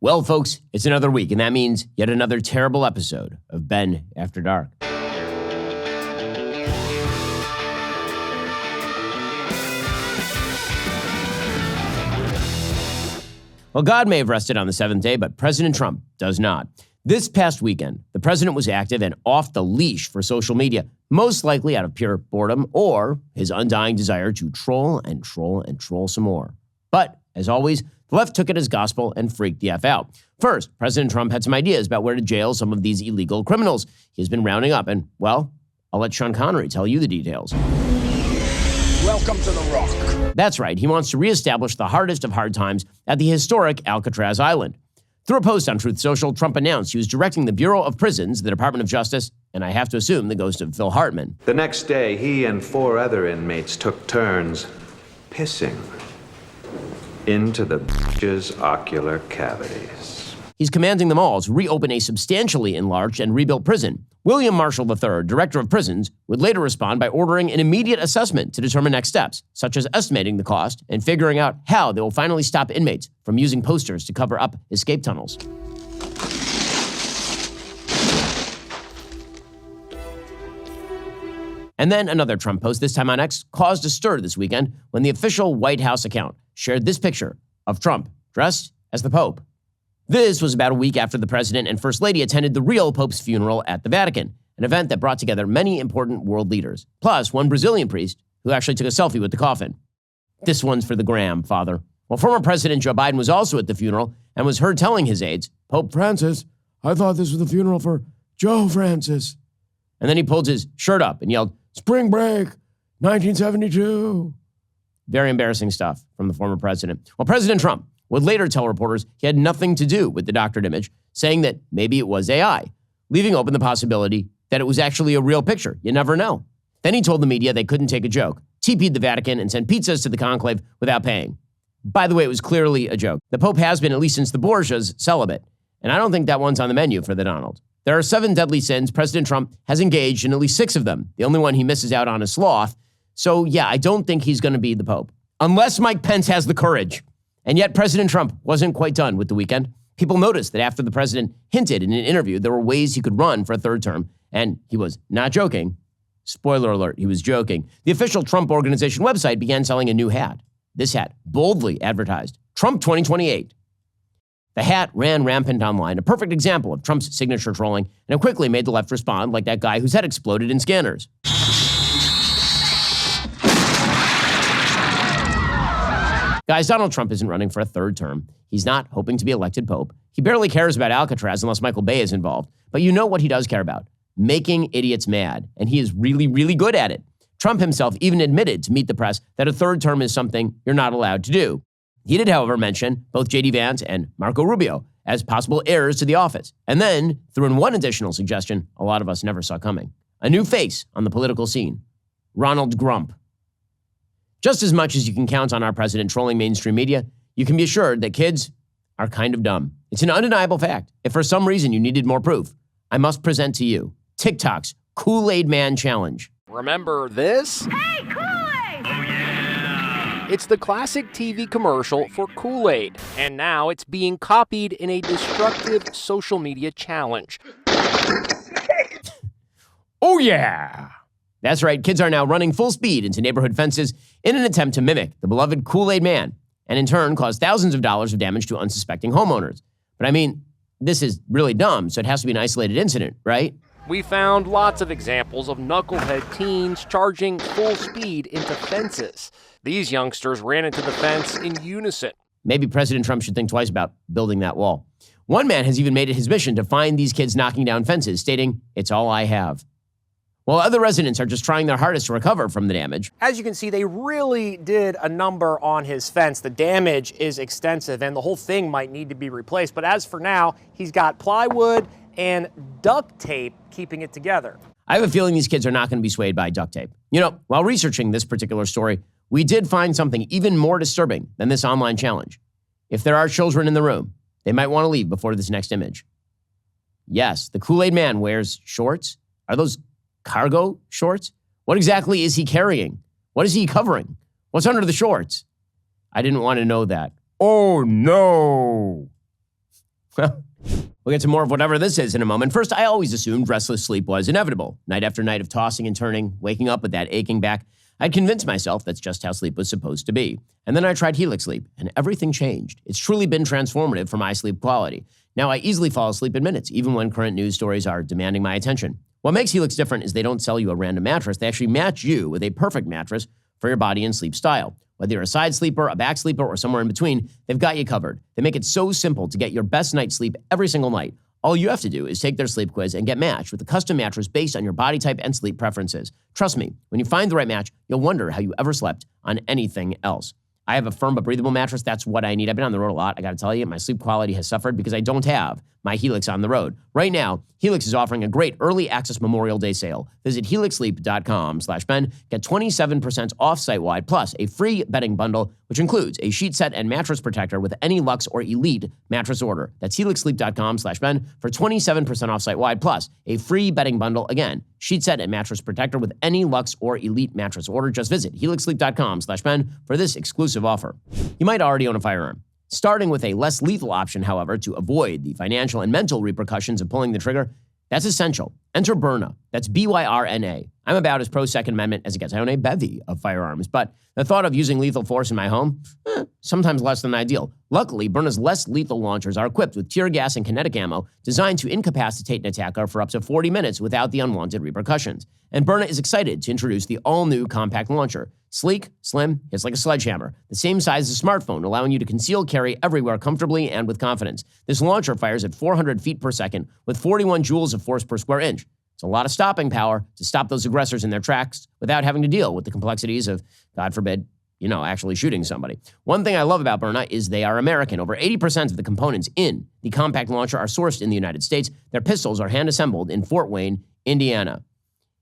Well, folks, it's another week, and that means yet another terrible episode of Ben After Dark. Well, God may have rested on the seventh day, but President Trump does not. This past weekend, the president was active and off the leash for social media, most likely out of pure boredom or his undying desire to troll and troll and troll some more. But, as always, the left took it as gospel and freaked the F out. First, President Trump had some ideas about where to jail some of these illegal criminals he's been rounding up. And, well, I'll let Sean Connery tell you the details. Welcome to the Rock. That's right. He wants to reestablish the hardest of hard times at the historic Alcatraz Island. Through a post on Truth Social, Trump announced he was directing the Bureau of Prisons, the Department of Justice, and I have to assume the ghost of Phil Hartman. The next day, he and 4 other inmates took turns pissing into the bitch's ocular cavities. He's commanding them all to reopen a substantially enlarged and rebuilt prison. William Marshall III, director of prisons, would later respond by ordering an immediate assessment to determine next steps, such as estimating the cost and figuring out how they will finally stop inmates from using posters to cover up escape tunnels. And then another Trump post, this time on X, caused a stir this weekend when the official White House account shared this picture of Trump dressed as the Pope. This was about a week after the president and first lady attended the real Pope's funeral at the Vatican, an event that brought together many important world leaders, plus one Brazilian priest who actually took a selfie with the coffin. This one's for the gram, Father. Well, former President Joe Biden was also at the funeral and was heard telling his aides, Pope Francis, I thought this was the funeral for Joe Francis. And then he pulled his shirt up and yelled, Spring break, 1972. Very embarrassing stuff from the former president. Well, President Trump would later tell reporters he had nothing to do with the doctored image, saying that maybe it was AI, leaving open the possibility that it was actually a real picture. You never know. Then he told the media they couldn't take a joke, TP'd the Vatican, and sent pizzas to the conclave without paying. By the way, it was clearly a joke. The Pope has been, at least since the Borgias, celibate, and I don't think that one's on the menu for the Donald. There are 7 deadly sins. President Trump has engaged in at least 6 of them. The only one he misses out on is sloth. So yeah, I don't think he's going to be the Pope. Unless Mike Pence has the courage. And yet President Trump wasn't quite done with the weekend. People noticed that after the president hinted in an interview there were ways he could run for a third term, and he was not joking. Spoiler alert, he was joking. The official Trump Organization website began selling a new hat. This hat boldly advertised, Trump 2028. The hat ran rampant online, a perfect example of Trump's signature trolling, and it quickly made the left respond like that guy whose head exploded in Scanners. Guys, Donald Trump isn't running for a third term. He's not hoping to be elected Pope. He barely cares about Alcatraz unless Michael Bay is involved. But you know what he does care about? Making idiots mad. And he is really, really good at it. Trump himself even admitted to Meet the Press that a third term is something you're not allowed to do. He did, however, mention both J.D. Vance and Marco Rubio as possible heirs to the office. And then threw in one additional suggestion a lot of us never saw coming. A new face on the political scene. Ronald Grump. Just as much as you can count on our president trolling mainstream media, you can be assured that kids are kind of dumb. It's an undeniable fact. If for some reason you needed more proof, I must present to you TikTok's Kool-Aid Man Challenge. Remember this? Hey, Kool-Aid! Oh, yeah! It's the classic TV commercial for Kool-Aid, and now it's being copied in a destructive social media challenge. Oh, yeah! That's right, kids are now running full speed into neighborhood fences in an attempt to mimic the beloved Kool-Aid Man, and in turn cause thousands of dollars of damage to unsuspecting homeowners. But I mean, this is really dumb, so it has to be an isolated incident, right? We found lots of examples of knucklehead teens charging full speed into fences. These youngsters ran into the fence in unison. Maybe President Trump should think twice about building that wall. One man has even made it his mission to find these kids knocking down fences, stating, "It's all I have." While other residents are just trying their hardest to recover from the damage. As you can see, they really did a number on his fence. The damage is extensive, and the whole thing might need to be replaced. But as for now, he's got plywood and duct tape keeping it together. I have a feeling these kids are not going to be swayed by duct tape. You know, while researching this particular story, we did find something even more disturbing than this online challenge. If there are children in the room, they might want to leave before this next image. Yes, the Kool-Aid Man wears shorts. Are those cargo shorts? What exactly is he carrying? What is he covering? What's under the shorts? I didn't want to know that. Oh, no. Well, we'll get to more of whatever this is in a moment. First, I always assumed restless sleep was inevitable. Night after night of tossing and turning, waking up with that aching back, I'd convinced myself that's just how sleep was supposed to be. And then I tried Helix Sleep, and everything changed. It's truly been transformative for my sleep quality. Now I easily fall asleep in minutes, even when current news stories are demanding my attention. What makes Helix different is they don't sell you a random mattress. They actually match you with a perfect mattress for your body and sleep style. Whether you're a side sleeper, a back sleeper, or somewhere in between, they've got you covered. They make it so simple to get your best night's sleep every single night. All you have to do is take their sleep quiz and get matched with a custom mattress based on your body type and sleep preferences. Trust me, when you find the right match, you'll wonder how you ever slept on anything else. I have a firm but breathable mattress. That's what I need. I've been on the road a lot. I got to tell you, my sleep quality has suffered because I don't have my Helix on the road. Right now, Helix is offering a great early access Memorial Day sale. Visit helixsleep.com/Ben. Get 27% off site-wide, plus a free bedding bundle, which includes a sheet set and mattress protector with any Luxe or Elite mattress order. That's helixsleep.com/Ben for 27% off site-wide, plus a free bedding bundle. Again, sheet set and mattress protector with any Luxe or Elite mattress order. Just visit helixsleep.com/Ben for this exclusive offer. You might already own a firearm. Starting with a less lethal option, however, to avoid the financial and mental repercussions of pulling the trigger, that's essential. Enter Byrna. That's Byrna. I'm about as pro-Second Amendment as it gets. I own a bevy of firearms, but the thought of using lethal force in my home, sometimes less than ideal. Luckily, Byrna's less lethal launchers are equipped with tear gas and kinetic ammo designed to incapacitate an attacker for up to 40 minutes without the unwanted repercussions. And Byrna is excited to introduce the all-new compact launcher. Sleek, slim, hits like a sledgehammer. The same size as a smartphone, allowing you to conceal carry everywhere comfortably and with confidence. This launcher fires at 400 feet per second with 41 joules of force per square inch. It's a lot of stopping power to stop those aggressors in their tracks without having to deal with the complexities of, God forbid, actually shooting somebody. One thing I love about Byrna is they are American. Over 80% of the components in the compact launcher are sourced in the United States. Their pistols are hand-assembled in Fort Wayne, Indiana.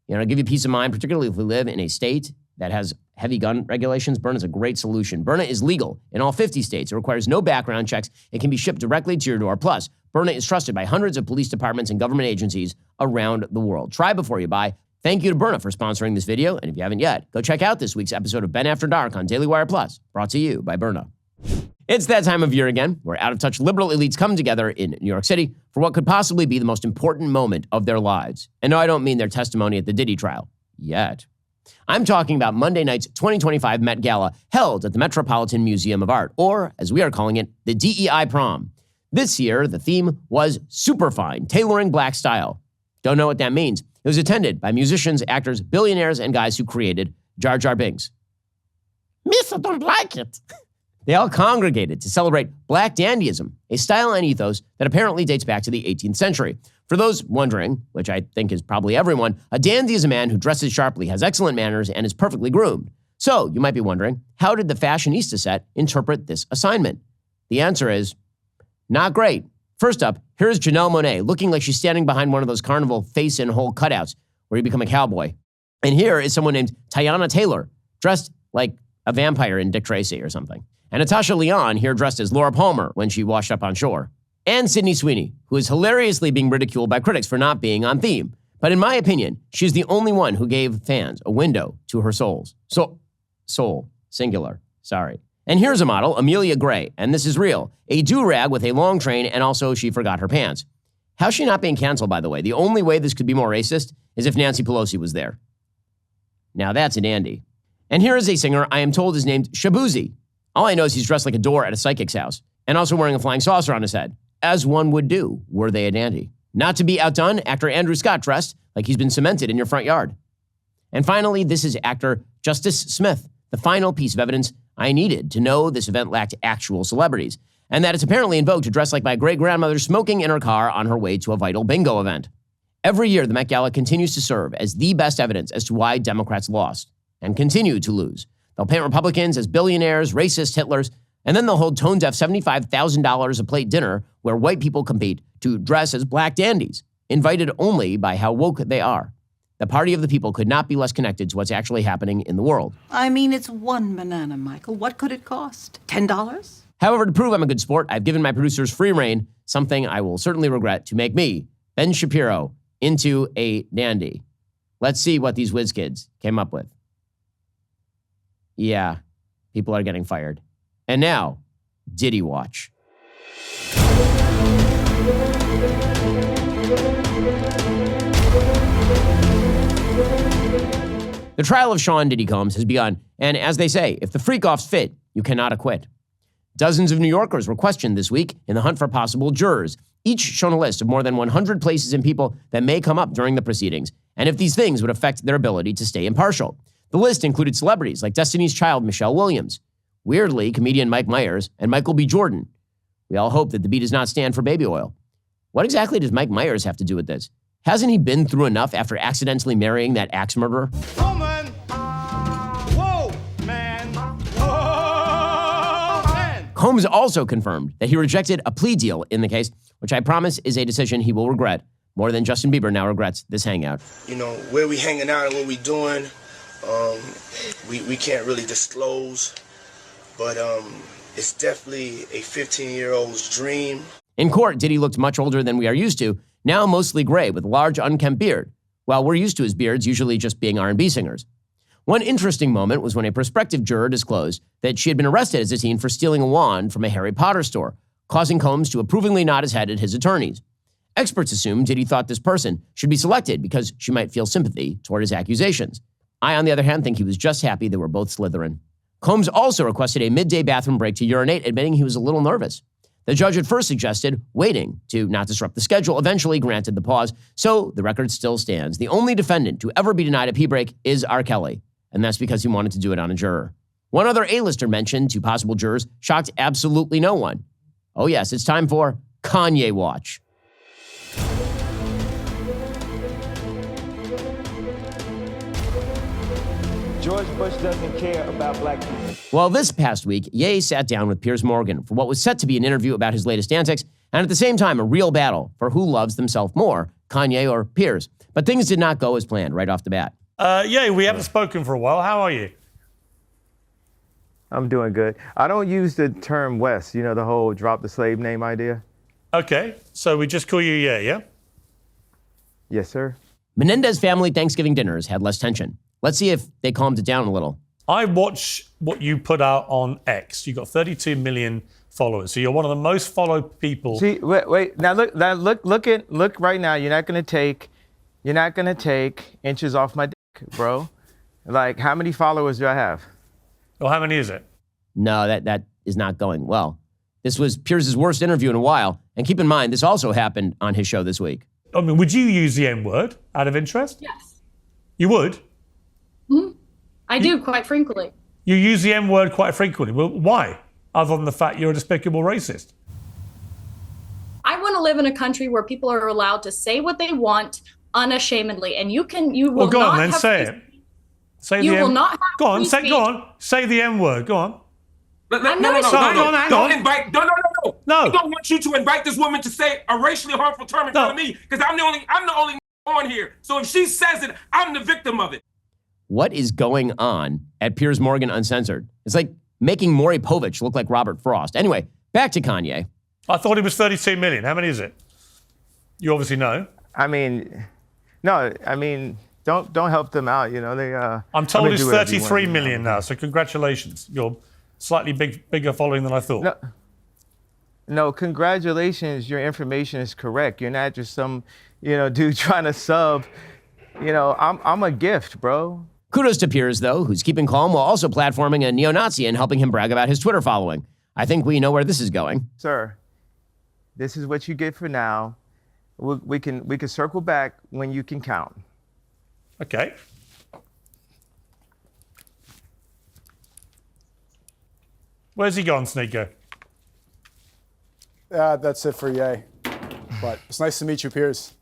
To give you peace of mind, particularly if we live in a state that has heavy gun regulations, Byrna is a great solution. Byrna is legal in all 50 states. It requires no background checks. It can be shipped directly to your door. Plus, Byrna is trusted by hundreds of police departments and government agencies around the world. Try before you buy. Thank you to Byrna for sponsoring this video. And if you haven't yet, go check out this week's episode of Ben After Dark on Daily Wire Plus, brought to you by Byrna. It's that time of year again, where out-of-touch liberal elites come together in New York City for what could possibly be the most important moment of their lives. And no, I don't mean their testimony at the Diddy trial. Yet. I'm talking about Monday night's 2025 Met Gala, held at the Metropolitan Museum of Art, or, as we are calling it, the DEI prom. This year, the theme was Superfine, tailoring black style. Don't know what that means. It was attended by musicians, actors, billionaires, and guys who created Jar Jar Binks. Miss, I don't like it. They all congregated to celebrate Black dandyism, a style and ethos that apparently dates back to the 18th century. For those wondering, which I think is probably everyone, a dandy is a man who dresses sharply, has excellent manners, and is perfectly groomed. So, you might be wondering, how did the fashionista set interpret this assignment? The answer is, not great. First up, here's Janelle Monáe, looking like she's standing behind one of those carnival face-in-hole cutouts where you become a cowboy. And here is someone named Teyana Taylor, dressed like a vampire in Dick Tracy or something. And Natasha Lyonne, here dressed as Laura Palmer when she washed up on shore. And Sydney Sweeney, who is hilariously being ridiculed by critics for not being on theme. But in my opinion, she's the only one who gave fans a window to her souls. Soul, singular, sorry. And here's a model, Amelia Gray, and this is real. A do-rag with a long train, and also she forgot her pants. How's she not being canceled, by the way? The only way this could be more racist is if Nancy Pelosi was there. Now that's a dandy. And here is a singer I am told is named Shabuzi. All I know is he's dressed like a door at a psychic's house, and also wearing a flying saucer on his head, as one would do were they a dandy. Not to be outdone, actor Andrew Scott dressed like he's been cemented in your front yard. And finally, this is actor Justice Smith, the final piece of evidence I needed to know this event lacked actual celebrities, and that it's apparently in vogue to dress like my great-grandmother smoking in her car on her way to a vital bingo event. Every year, the Met Gala continues to serve as the best evidence as to why Democrats lost and continue to lose. They'll paint Republicans as billionaires, racist Hitlers, and then they'll hold tone-deaf $75,000 a plate dinner where white people compete to dress as black dandies, invited only by how woke they are. The party of the people could not be less connected to what's actually happening in the world. I mean, it's one banana, Michael. What could it cost? $10? However, to prove I'm a good sport, I've given my producers free rein, something I will certainly regret, to make me, Ben Shapiro, into a dandy. Let's see what these whiz kids came up with. Yeah, people are getting fired. And now, Diddy Watch. The trial of Sean Diddy Combs has begun, and as they say, if the freak-offs fit, you cannot acquit. Dozens of New Yorkers were questioned this week in the hunt for possible jurors, each shown a list of more than 100 places and people that may come up during the proceedings, and if these things would affect their ability to stay impartial. The list included celebrities like Destiny's Child Michelle Williams, weirdly, comedian Mike Myers, and Michael B. Jordan. We all hope that the B does not stand for baby oil. What exactly does Mike Myers have to do with this? Hasn't he been through enough after accidentally marrying that axe murderer? Woman! Whoa, man! Whoa, man! Combs also confirmed that he rejected a plea deal in the case, which I promise is a decision he will regret more than Justin Bieber now regrets this hangout. You know, where we hanging out and what we doing, we can't really disclose, but it's definitely a 15-year-old's dream. In court, Diddy looked much older than we are used to, now mostly gray with a large unkempt beard, while we're used to his beards usually just being R&B singers. One interesting moment was when a prospective juror disclosed that she had been arrested as a teen for stealing a wand from a Harry Potter store, causing Combs to approvingly nod his head at his attorneys. Experts assumed Diddy thought this person should be selected because she might feel sympathy toward his accusations. I, on the other hand, think he was just happy they were both Slytherin. Combs also requested a midday bathroom break to urinate, admitting he was a little nervous. The judge at first suggested waiting to not disrupt the schedule, eventually granted the pause, so the record still stands. The only defendant to ever be denied a pee break is R. Kelly, and that's because he wanted to do it on a juror. One other A-lister mentioned to possible jurors shocked absolutely no one. Oh yes, it's time for Kanye Watch. George Bush doesn't care about black people. Well, this past week, Ye sat down with Piers Morgan for what was set to be an interview about his latest antics, and at the same time, a real battle for who loves themselves more, Kanye or Piers. But things did not go as planned right off the bat. Yeah, we haven't spoken for a while. How are you? I'm doing good. I don't use the term West, you know, the whole drop the slave name idea. Okay, so we just call you yeah? Yes, sir. Menendez family Thanksgiving dinners had less tension. Let's see if they calmed it down a little. I watch what you put out on X. You've got 32 million followers, so you're one of the most followed people. See, wait. Now look right now. You're not gonna take inches off my dick, bro. Like, how many followers do I have? Well, how many is it? No, that is not going well. This was Piers' worst interview in a while, and keep in mind, this also happened on his show this week. I mean, would you use the N-word out of interest? Yes. You would? I do, quite frankly. You use the N-word quite frequently. Well, why? Other than the fact you're a despicable racist. I want to live in a country where people are allowed to say what they want unashamedly, and you will well, go not on then, have say free it. Say you the will N- not have Go on, free speech. go on. Say the N-word. Go on. I'm No, not hang Don't on. invite. No. No. I don't want you to invite this woman to say a racially harmful term in front of me because I'm the only on here. So if she says it, I'm the victim of it. What is going on at Piers Morgan Uncensored? It's like making Maury Povich look like Robert Frost. Anyway, back to Kanye. I thought it was 32 million. How many is it? You obviously know. I mean, don't help them out. You know, they. I'm told it's 33 million now. So congratulations. You're slightly bigger following than I thought. No, congratulations. Your information is correct. You're not just some, dude trying to sub. I'm a gift, bro. Kudos to Piers, though, who's keeping calm while also platforming a neo-Nazi and helping him brag about his Twitter following. I think we know where this is going. Sir, this is what you get for now. We can circle back when you can count. Okay. Where's he gone, Sneaker? That's it for Ye. But it's nice to meet you, Piers.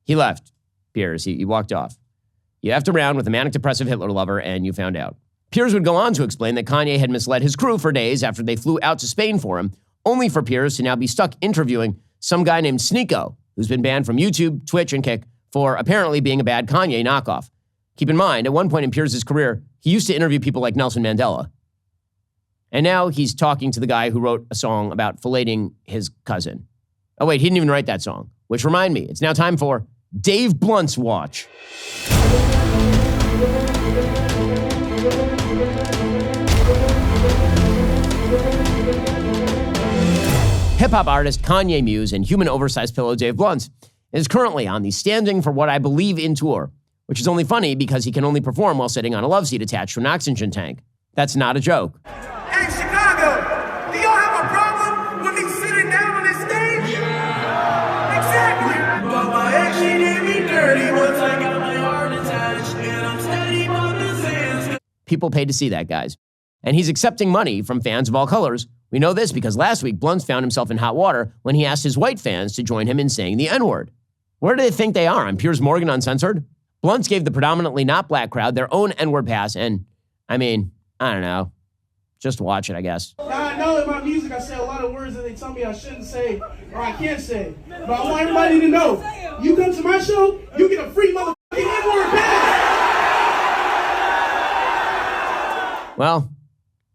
He left. Piers, he walked off. You effed around with a manic-depressive Hitler lover, and you found out. Piers would go on to explain that Kanye had misled his crew for days after they flew out to Spain for him, only for Piers to now be stuck interviewing some guy named Sneeko, who's been banned from YouTube, Twitch, and Kick for apparently being a bad Kanye knockoff. Keep in mind, at one point in Piers' career, he used to interview people like Nelson Mandela. And now he's talking to the guy who wrote a song about filleting his cousin. Oh wait, he didn't even write that song. Which remind me, it's now time for Dave Blunt's Watch. Hip-hop artist, Kanye muse, and human oversized pillow Dave Blunt is currently on the Standing for What I Believe in tour, which is only funny because he can only perform while sitting on a love seat attached to an oxygen tank. That's not a joke. Hey, Chicago, do y'all have a problem with me sitting down on this stage? Yeah. Exactly. But my ex, she did me dirty once I got my heart attached, and I'm steady on his hands. People paid to see that, guys. And he's accepting money from fans of all colors. We know this because last week, Bluntz found himself in hot water when he asked his white fans to join him in saying the N-word. Where do they think they are? On Piers Morgan Uncensored? Bluntz gave the predominantly not black crowd their own N-word pass, and, I mean, I don't know. Just watch it, I guess. Now, I know in my music I say a lot of words that they tell me I shouldn't say or I can't say. But I want everybody to know, you come to my show, you get a free motherfucking N-word pass. Well,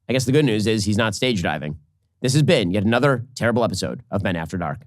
I guess the good news is he's not stage diving. This has been yet another terrible episode of Men After Dark.